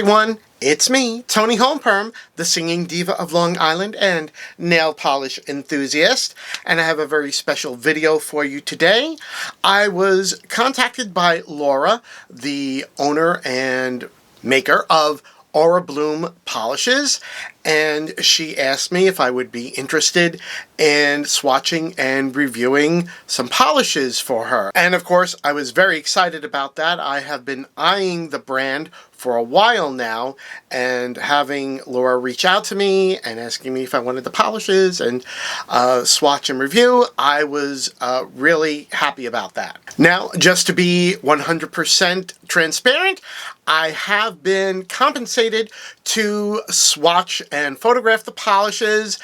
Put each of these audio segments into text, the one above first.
everyone, it's me, Toni Homeperm, the singing diva of Long Island and nail polish enthusiast, and I have a very special video for you today. I was contacted by Laura, the owner and maker of Aura Bloom Polishes, and she asked me if I would be interested in swatching and reviewing some polishes for her. And of course, I was very excited about that. I have been eyeing the brand for a while now, and having Laura reach out to me and asking me if I wanted the polishes and swatch and review, I was really happy about that. Now, just to be 100% transparent, I have been compensated to swatch and photograph the polishes.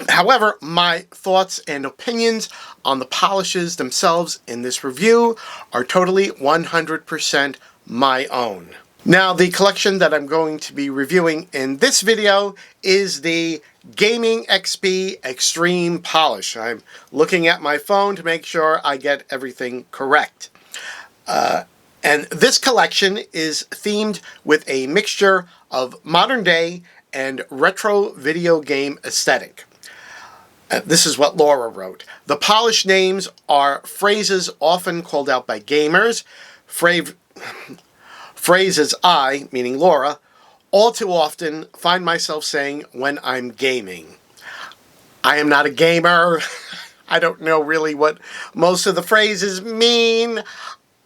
However, my thoughts and opinions on the polishes themselves in this review are totally 100% my own. Now, the collection that I'm going to be reviewing in this video is the Gaming XP Extreme Polish. I'm looking at my phone to make sure I get everything correct. And this collection is themed with a mixture of modern day and retro video game aesthetic. This is what Laura wrote. The polish names are phrases often called out by gamers. Phrases I, meaning Laura, all too often find myself saying when I'm gaming. I am not a gamer. I don't know really what most of the phrases mean.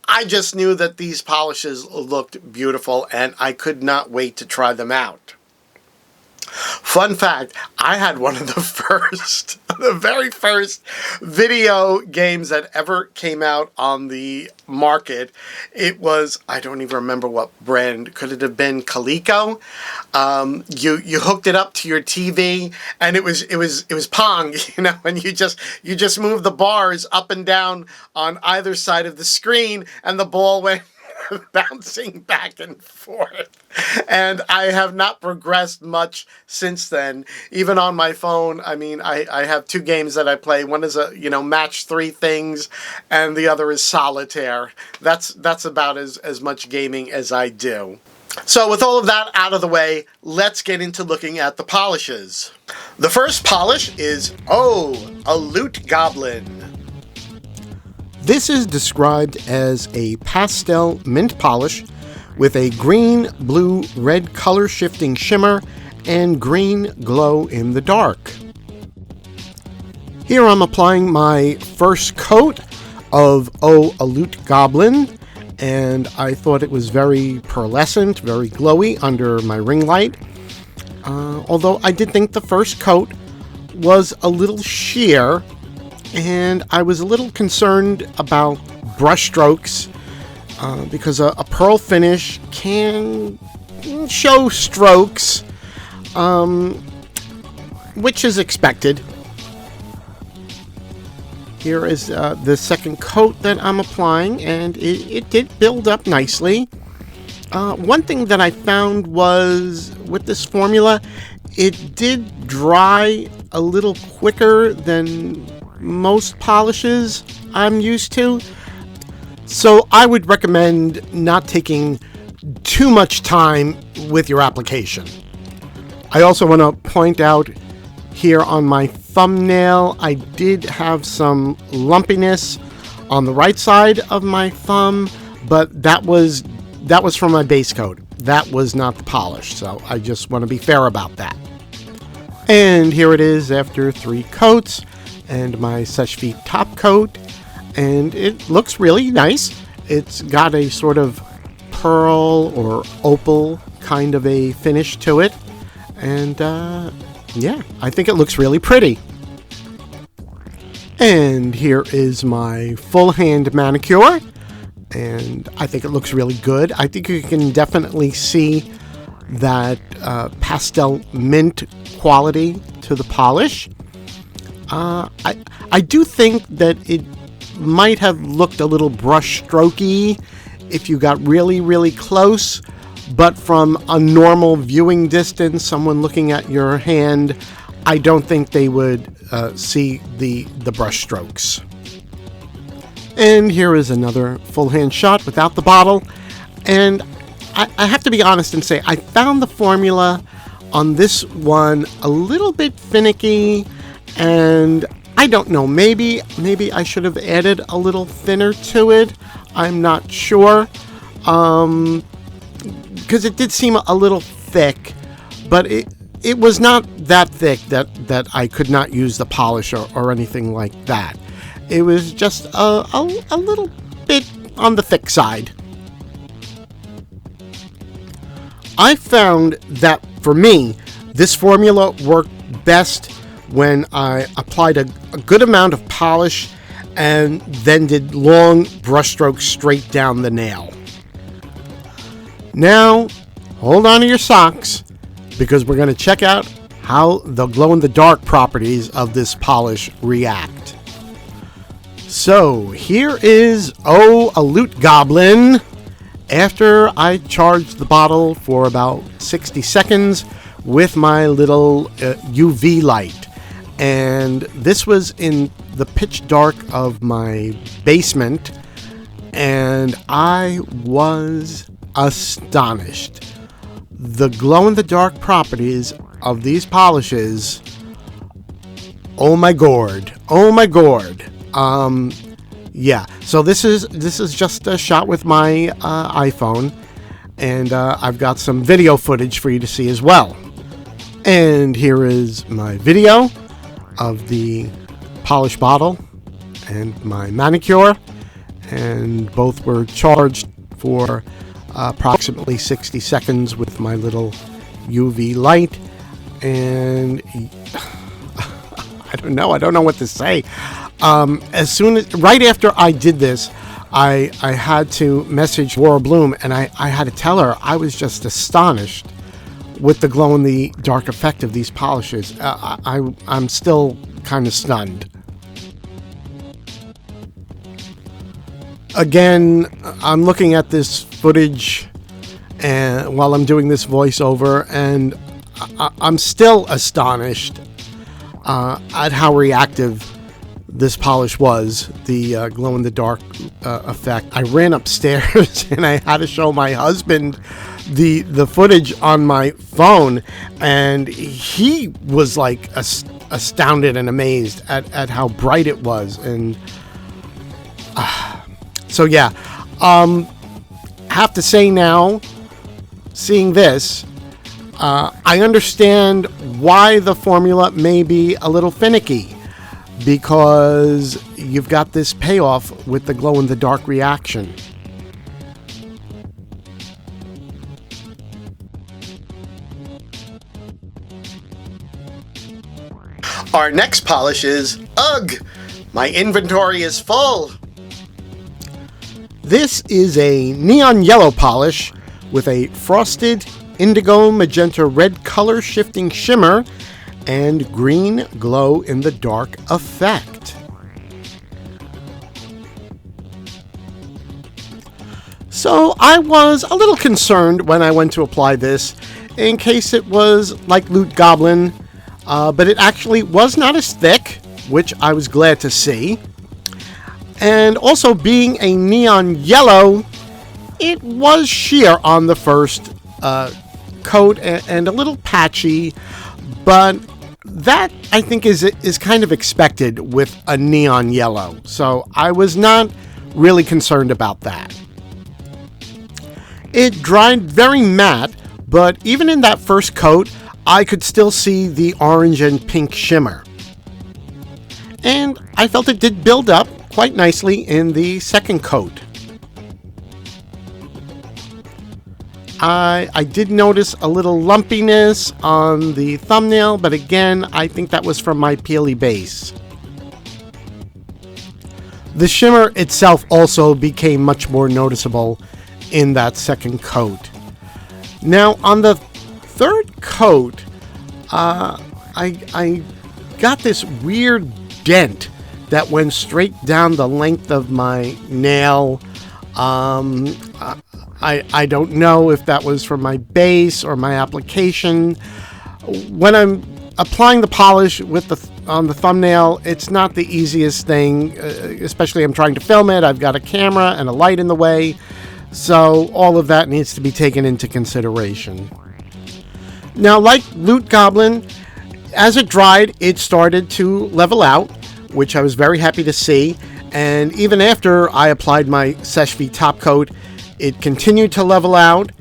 I just knew that these polishes looked beautiful and I could not wait to try them out. Fun fact, I had one of the very first video games that ever came out on the market. It was, I don't even remember what brand. Could it have been Coleco? You hooked it up to your TV, and it was Pong, you know, and you just moved the bars up and down on either side of the screen, and the ball went bouncing back and forth. And I have not progressed much since then. Even on my phone, I mean, I have two games that I play. One is match 3 things, and the other is solitaire. That's about as much gaming as I do. So with all of that out of the way, let's get into looking at the polishes. The first polish is, a Loot Goblin. This is described as a pastel mint polish with a green, blue, red color shifting shimmer and green glow in the dark. Here I'm applying my first coat of a Loot Goblin, and I thought it was very pearlescent, very glowy under my ring light. Although I did think the first coat was a little sheer, and I was a little concerned about brush strokes because a pearl finish can show strokes, which is expected. Here is the second coat that I'm applying, and it did build up nicely. One thing that I found was with this formula, it did dry a little quicker than most polishes I'm used to, so I would recommend not taking too much time with your application. I also want to point out here on my thumbnail, I did have some lumpiness on the right side of my thumb, but that was from my base coat. That was not the polish, so I just want to be fair about that. And here it is after 3 coats and my Seche Vite top coat, and it looks really nice. It's got a sort of pearl or opal kind of a finish to it, and yeah, I think it looks really pretty. And here is my full hand manicure, and I think it looks really good. I think you can definitely see that pastel mint quality to the polish. I do think that it might have looked a little brush strokey if you got really, really close, but from a normal viewing distance, someone looking at your hand, I don't think they would see the brush strokes. And here is another full hand shot without the bottle, and I have to be honest and say I found the formula on this one a little bit finicky, and I don't know, maybe I should have added a little thinner to it. I'm not sure, because it did seem a little thick, but it was not that thick that I could not use the polish or anything like that. It was just a little bit on the thick side. I found that for me, this formula worked best when I applied a good amount of polish and then did long brush strokes straight down the nail. Now, hold on to your socks, because we're going to check out how the glow-in-the-dark properties of this polish react. So, here is a Loot Goblin. After I charged the bottle for about 60 seconds with my little UV light. And this was in the pitch dark of my basement, and I was astonished. The glow-in-the-dark properties of these polishes, oh my gourd. Yeah, so this is just a shot with my iPhone, and I've got some video footage for you to see as well. And here is my video of the polish bottle and my manicure, and both were charged for approximately 60 seconds with my little UV light, and I don't know what to say. Right after I did this, I had to message Laura Bloom, and I had to tell her I was just astonished with the glow-in-the-dark effect of these polishes. I'm still kind of stunned. Again, I'm looking at this footage and while I'm doing this voiceover, and I'm still astonished at how reactive this polish was, the glow-in-the-dark effect. I ran upstairs and I had to show my husband the footage on my phone, and he was like astounded and amazed at how bright it was. And so yeah, have to say now, seeing this, I understand why the formula may be a little finicky, because you've got this payoff with the glow-in-the-dark reaction. Our next polish is Ugh! My inventory is full! This is a neon yellow polish with a frosted indigo magenta red color shifting shimmer and green glow in the dark effect. So I was a little concerned when I went to apply this in case it was like Loot Goblin, but it actually was not as thick, which I was glad to see. And also, being a neon yellow, it was sheer on the first coat and a little patchy, but that, I think, is kind of expected with a neon yellow, so I was not really concerned about that. It dried very matte, but even in that first coat, I could still see the orange and pink shimmer. And I felt it did build up quite nicely in the second coat. I did notice a little lumpiness on the thumbnail, but again, I think that was from my peely base. The shimmer itself also became much more noticeable in that second coat. Now, on the third coat, I got this weird dent that went straight down the length of my nail. I don't know if that was from my base or my application. When I'm applying the polish on the thumbnail, it's not the easiest thing, especially I'm trying to film it. I've got a camera and a light in the way. So all of that needs to be taken into consideration. Now, like Loot Goblin, as it dried, it started to level out, which I was very happy to see. And even after I applied my Seshvi top coat, it continued to level out.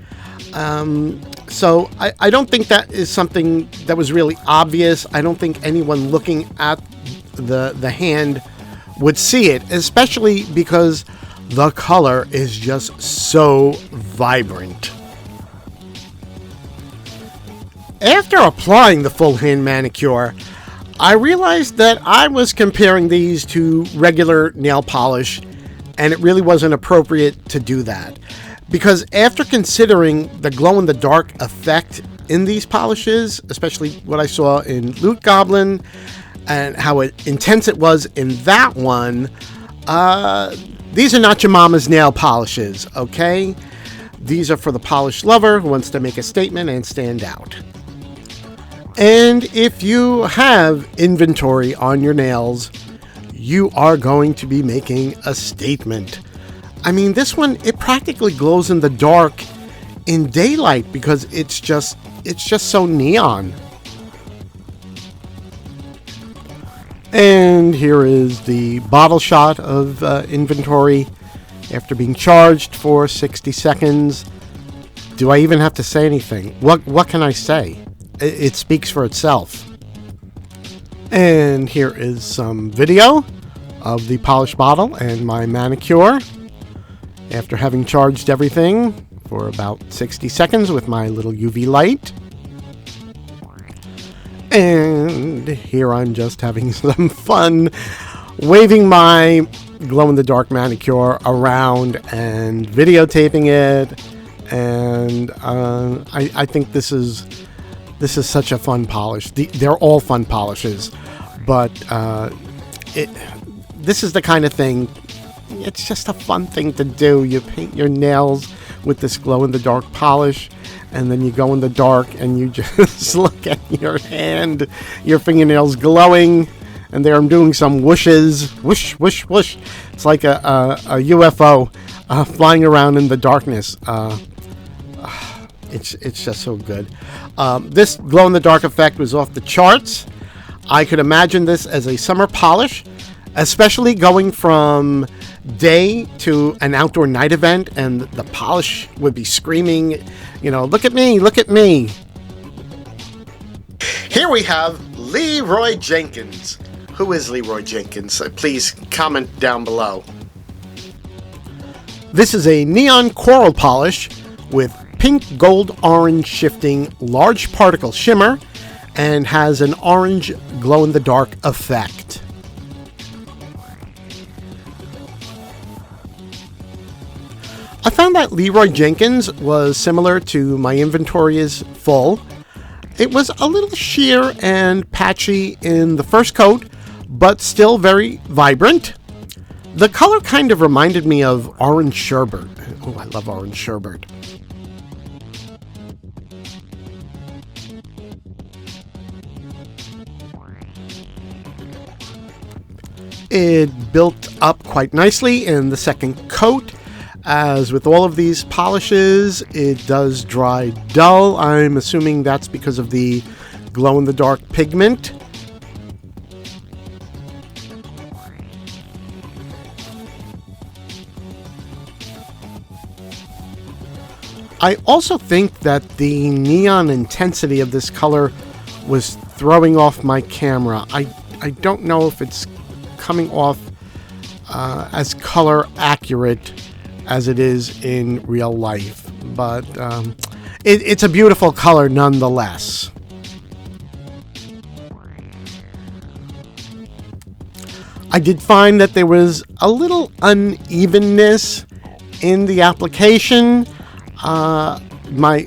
So I don't think that is something that was really obvious. I don't think anyone looking at the hand would see it, especially because the color is just so vibrant. After applying the full hand manicure, I realized that I was comparing these to regular nail polish, and it really wasn't appropriate to do that. Because after considering the glow-in-the-dark effect in these polishes, especially what I saw in Loot Goblin, and how intense it was in that one, these are not your mama's nail polishes, okay? These are for the polish lover who wants to make a statement and stand out. And if you have inventory on your nails, you are going to be making a statement. I mean, this one, it practically glows in the dark in daylight because it's just so neon. And here is the bottle shot of inventory after being charged for 60 seconds. Do I even have to say anything? What can I say? It speaks for itself. And here is some video of the polished bottle and my manicure after having charged everything for about 60 seconds with my little UV light. And here I'm just having some fun waving my glow-in-the-dark manicure around and videotaping it. And I think this is such a fun polish. They're all fun polishes, but this is the kind of thing, it's just a fun thing to do. You paint your nails with this glow-in-the-dark polish, and then you go in the dark and you just look at your hand, your fingernails glowing, and there I'm doing some whooshes, whoosh, whoosh, whoosh. It's like a UFO flying around in the darkness. It's just so good. This glow-in-the-dark effect was off the charts. I could imagine this as a summer polish, especially going from day to an outdoor night event, and the polish would be screaming, you know, look at me, look at me. Here we have Leroy Jenkins. Who is Leroy Jenkins? Please comment down below. This is a neon coral polish with pink, gold, orange shifting large particle shimmer and has an orange glow-in-the-dark effect. I found that Leroy Jenkins was similar to My Inventory is Full. It was a little sheer and patchy in the first coat, but still very vibrant. The color kind of reminded me of orange sherbet. Oh, I love orange sherbet. It built up quite nicely in the second coat. As with all of these polishes, it does dry dull. I'm assuming that's because of the glow-in-the-dark pigment. I also think that the neon intensity of this color was throwing off my camera. I don't know if it's coming off as color accurate as it is in real life, but it's a beautiful color nonetheless. I did find that there was a little unevenness in the application. My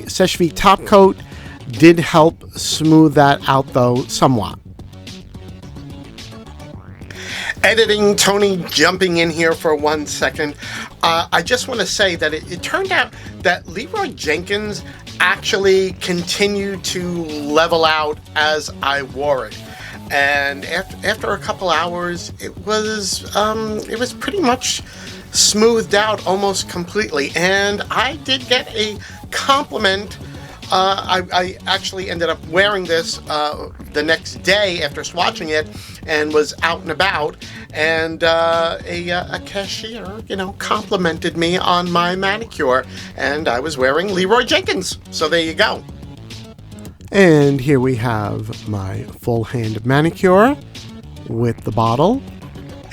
Seshvi top coat did help smooth that out though somewhat. Editing Toni jumping in here for 1 second. I just want to say that it turned out that Leroy Jenkins actually continued to level out as I wore it. And after a couple hours, it was pretty much smoothed out almost completely. And I did get a compliment. I actually ended up wearing this the next day after swatching it and was out and about, and a cashier, complimented me on my manicure, and I was wearing Leroy Jenkins. So there you go. And here we have my full hand manicure with the bottle,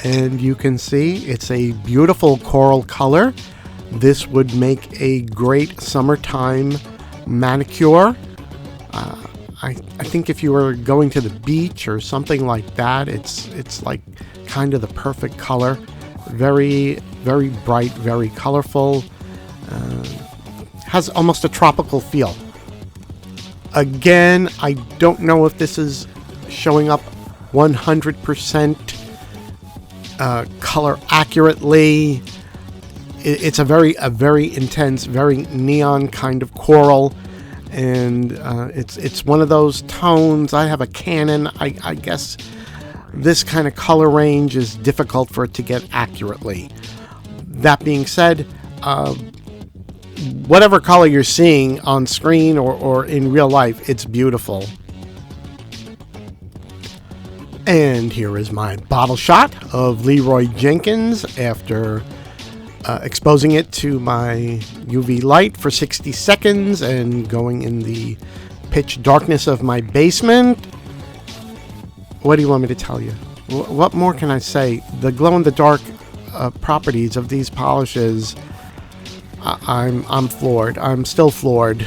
and you can see it's a beautiful coral color. This would make a great summertime manicure. I think if you were going to the beach or something like that, it's like kind of the perfect color. Very, very bright, very colorful. Has almost a tropical feel. Again, I don't know if this is showing up 100% color accurately. It's a very intense, very neon kind of coral, and it's one of those tones. I have a Canon. I guess this kind of color range is difficult for it to get accurately. That being said, whatever color you're seeing on screen or in real life, it's beautiful. And here is my bottle shot of Leroy Jenkins after exposing it to my UV light for 60 seconds and going in the pitch darkness of my basement. What do you want me to tell you? What more can I say? The glow-in-the-dark properties of these polishes, I'm floored. I'm still floored.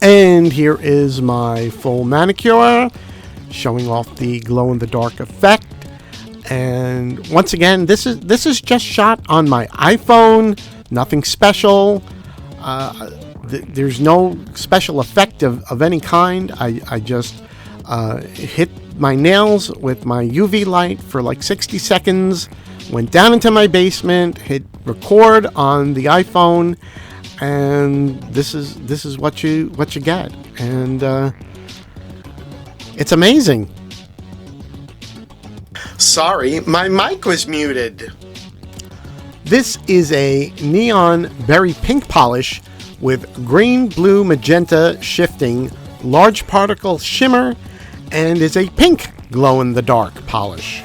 And here is my full manicure, showing off the glow-in-the-dark effect. And once again, this is just shot on my iPhone. Nothing special. There's no special effect of any kind. I just hit my nails with my UV light for like 60 seconds. Went down into my basement, hit record on the iPhone, and this is what you get. And it's amazing. Sorry, my mic was muted. This is a neon berry pink polish with green, blue, magenta shifting, large particle shimmer, and is a pink glow-in-the-dark polish.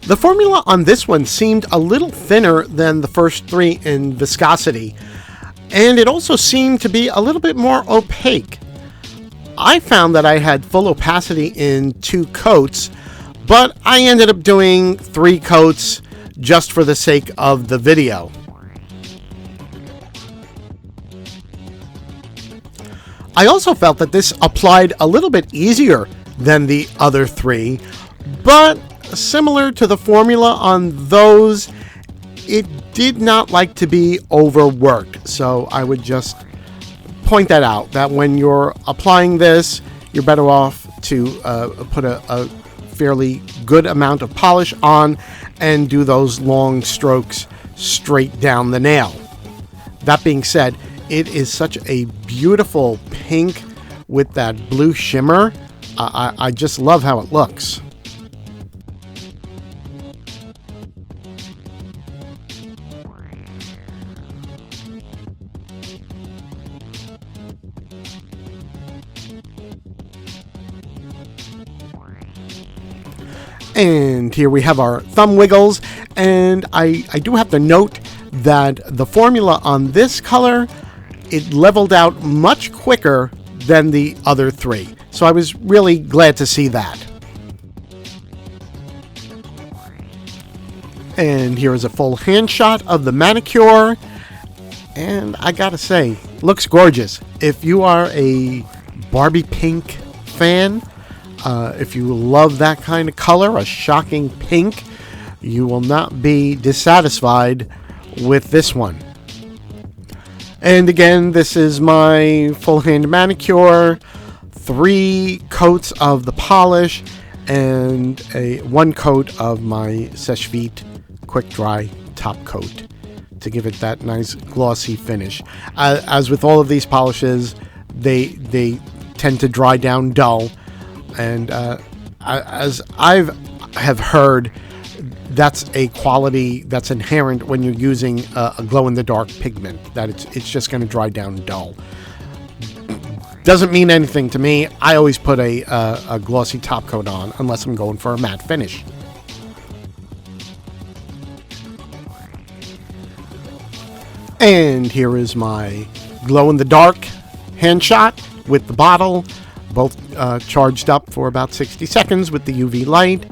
The formula on this one seemed a little thinner than the first three in viscosity, and it also seemed to be a little bit more opaque. I found that I had full opacity in 2 coats, but I ended up doing 3 coats just for the sake of the video. I also felt that this applied a little bit easier than the other 3, but similar to the formula on those, it did not like to be overworked. So I would just point that out, that when you're applying this, you're better off to put a fairly good amount of polish on and do those long strokes straight down the nail. That being said, it is such a beautiful pink with that blue shimmer. I just love how it looks. And here we have our thumb wiggles, and I do have to note that the formula on this color, it leveled out much quicker than the other 3. So I was really glad to see that. And here is a full hand shot of the manicure, and I gotta say, looks gorgeous. If you are a Barbie pink fan, if you love that kind of color, a shocking pink, you will not be dissatisfied with this one. And again, this is my full hand manicure, 3 coats of the polish, and 1 coat of my Seche Vite quick dry top coat to give it that nice glossy finish. As with all of these polishes, they tend to dry down dull, and as have heard, that's a quality that's inherent when you're using a glow-in-the-dark pigment, that it's just going to dry down dull. Doesn't mean anything to me. I always put a glossy top coat on unless I'm going for a matte finish. And here is my glow-in-the-dark hand shot with the bottle, both charged up for about 60 seconds with the UV light.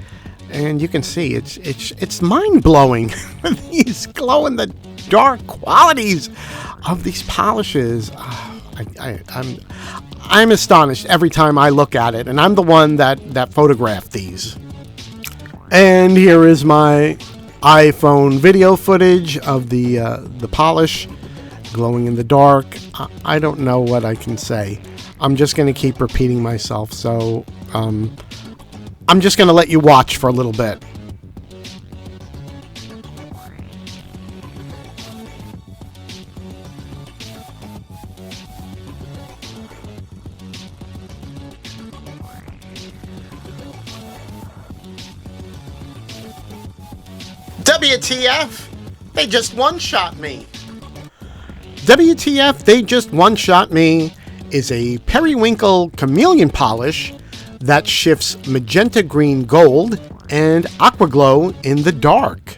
And you can see it's mind-blowing, these glow-in-the-dark qualities of these polishes. I'm astonished every time I look at it, and I'm the one that photographed these. And here is my iPhone video footage of the polish glowing in the dark. I don't know what I can say. I'm just going to keep repeating myself, so I'm just going to let you watch for a little bit. WTF? They just one-shot me. WTF, they just one-shot me is a periwinkle chameleon polish that shifts magenta green gold and aqua glow in the dark.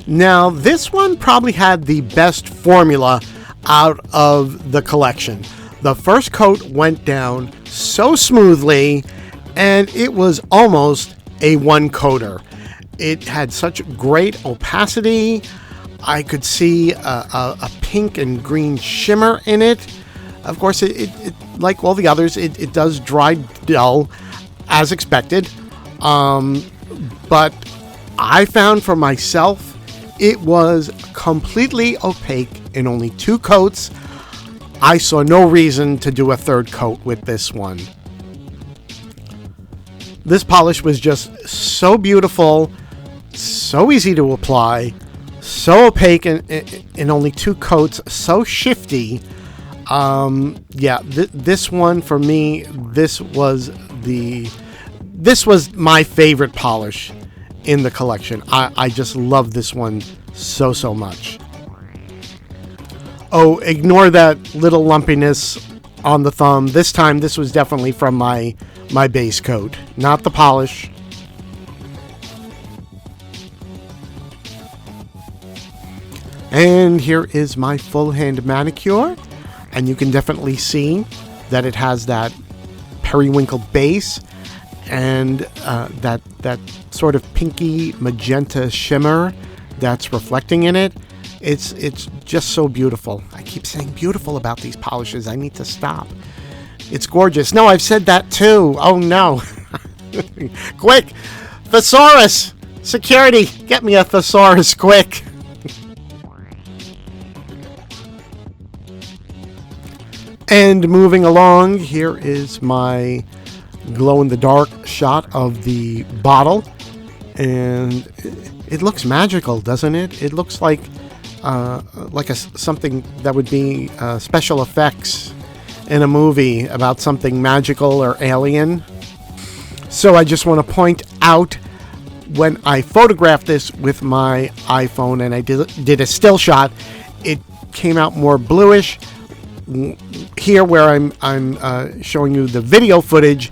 Now, this one probably had the best formula out of the collection. The first coat went down so smoothly, and it was almost a one-coater. It had such great opacity. I could see a pink and green shimmer in it. Of course, it like all the others, it does dry dull, as expected. But I found for myself, it was completely opaque in only 2 coats. I saw no reason to do a third coat with this one. This polish was just so beautiful, so easy to apply, so opaque in only 2 coats, so shifty. This one for me, this was my favorite polish in the collection. I just love this one so much. Oh, ignore that little lumpiness on the thumb. This time, this was definitely from my base coat, not the polish. And here is my full hand manicure, and you can definitely see that it has that periwinkle base and that sort of pinky magenta shimmer that's reflecting in it. It's just so beautiful. I keep saying beautiful about these polishes. I need to stop. It's gorgeous. No, I've said that too. Oh no. Quick! Thesaurus! Security! Get me a thesaurus quick! And moving along, here is my glow-in-the-dark shot of the bottle. And it looks magical, doesn't it? It looks like something that would be special effects in a movie about something magical or alien. So I just want to point out, when I photographed this with my iPhone and I did a still shot, it came out more bluish. Here, where I'm showing you the video footage,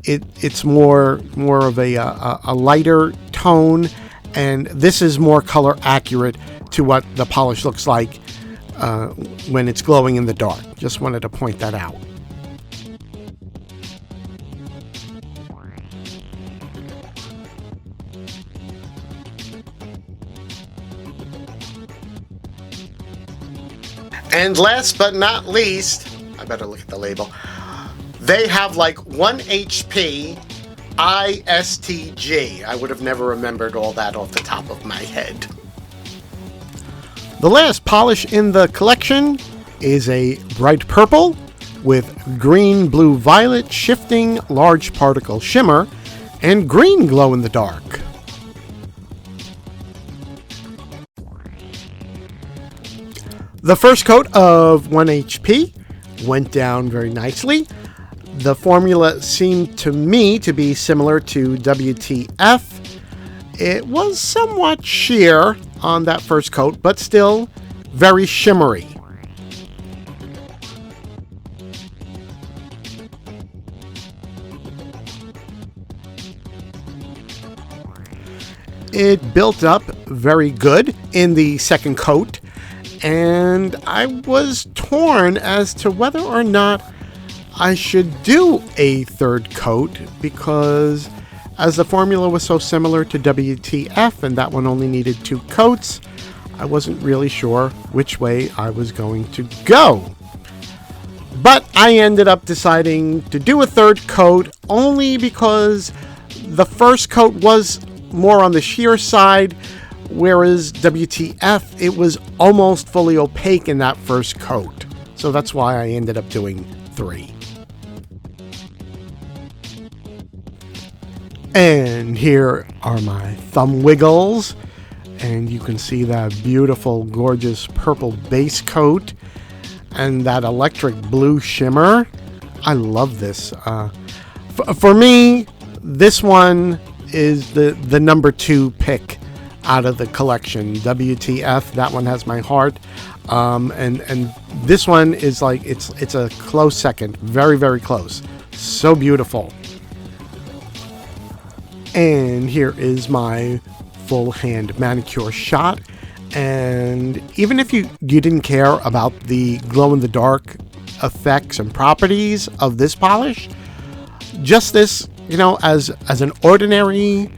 it's more of a lighter tone, and this is more color accurate to what the polish looks like when it's glowing in the dark. Just wanted to point that out. And last but not least, I better look at the label. They have like 1 HP ISTG. I would have never remembered all that off the top of my head. The last polish in the collection is a bright purple with green, blue, violet shifting large particle shimmer and green glow in the dark. The first coat of 1 HP went down very nicely. The formula seemed to me to be similar to WTF. It was somewhat sheer on that first coat, but still very shimmery. It built up very good in the second coat, and I was torn as to whether or not I should do a third coat, because as the formula was so similar to WTF and that one only needed 2 coats, I wasn't really sure which way I was going to go. But I ended up deciding to do a third coat only because the first coat was more on the sheer side, whereas WTF, it was almost fully opaque in that first coat. So that's why I ended up doing 3. And here are my thumb wiggles, and you can see that beautiful, gorgeous purple base coat and that electric blue shimmer. I love this. For me, this one is the number 2 pick out of the collection. WTF, that one has my heart, and this one is like it's a close second, very, very close. So beautiful. And here is my full hand manicure shot, and even if you didn't care about the glow in the dark effects and properties of this polish, just this, you know, as an ordinary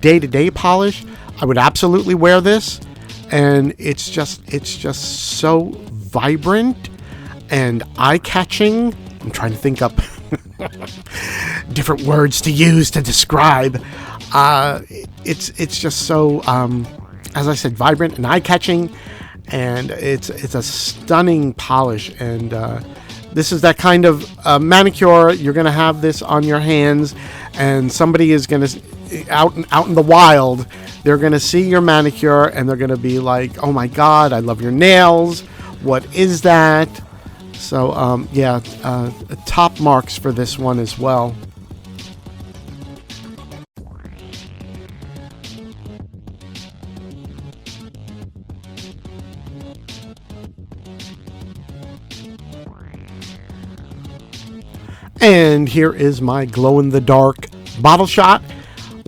day-to-day polish, I would absolutely wear this. And it's just so vibrant and eye-catching. I'm trying to think up different words to use to describe. It's just so, as I said, vibrant and eye-catching, and it's a stunning polish. And this is that kind of manicure. You're going to have this on your hands, and somebody is going to, out in the wild, they're going to see your manicure, and they're going to be like, oh my God, I love your nails. What is that? So, yeah, top marks for this one as well. And here is my glow-in-the-dark bottle shot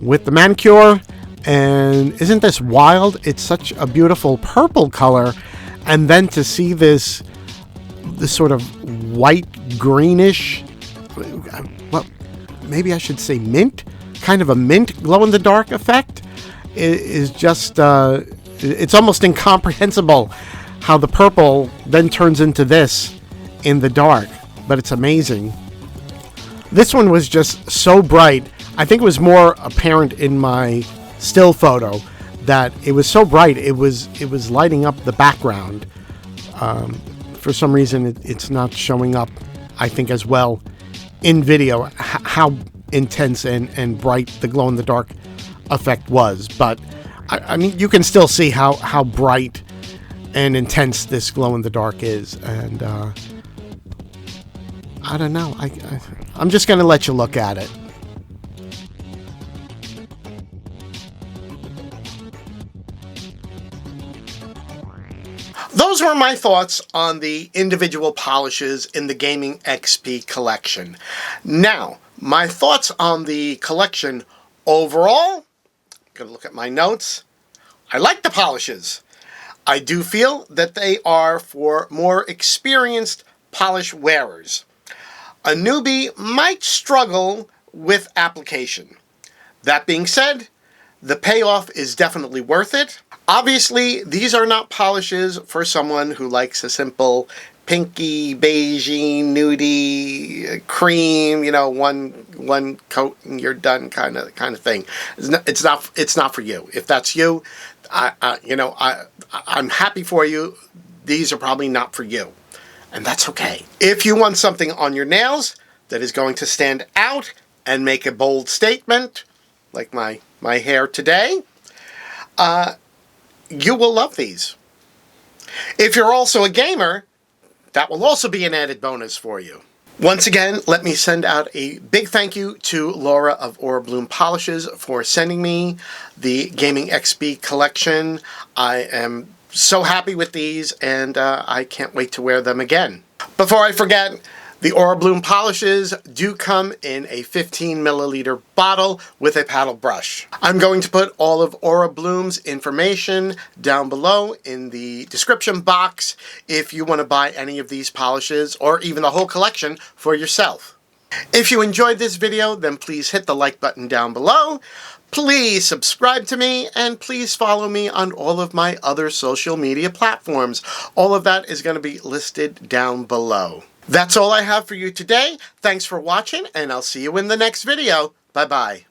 with the manicure. And isn't this wild? It's such a beautiful purple color. And then to see this sort of white greenish, well, maybe I should say mint, kind of a mint glow-in-the-dark effect, is just, it's almost incomprehensible how the purple then turns into this in the dark. But it's amazing. This one was just so bright. I think it was more apparent in my still photo that it was so bright. It was lighting up the background. For some reason, it's not showing up, I think, as well in video, how intense and bright the glow-in-the-dark effect was. But, I mean, you can still see how bright and intense this glow-in-the-dark is. And I don't know. I'm just going to let you look at it. Those were my thoughts on the individual polishes in the Gaming XP collection. Now, my thoughts on the collection overall. Gonna look at my notes. I like the polishes. I do feel that they are for more experienced polish wearers. A newbie might struggle with application. That being said, the payoff is definitely worth it. Obviously, these are not polishes for someone who likes a simple pinky, beigey, nudie, cream, you know, one coat and you're done kind of thing. It's not for you. If that's you, I'm happy for you. These are probably not for you. And that's okay. If you want something on your nails that is going to stand out and make a bold statement, like my hair today, you will love these. If you're also a gamer, that will also be an added bonus for you. Once again, let me send out a big thank you to Laura of Aura Bloom Polishes for sending me the Gaming XP collection. I am so happy with these, and I can't wait to wear them again. Before I forget, the Aura Bloom Polishes do come in a 15 milliliter bottle with a paddle brush. I'm going to put all of Aura Bloom's information down below in the description box if you want to buy any of these polishes or even the whole collection for yourself. If you enjoyed this video, then please hit the like button down below. Please subscribe to me, and please follow me on all of my other social media platforms. All of that is going to be listed down below. That's all I have for you today. Thanks for watching, and I'll see you in the next video. Bye-bye.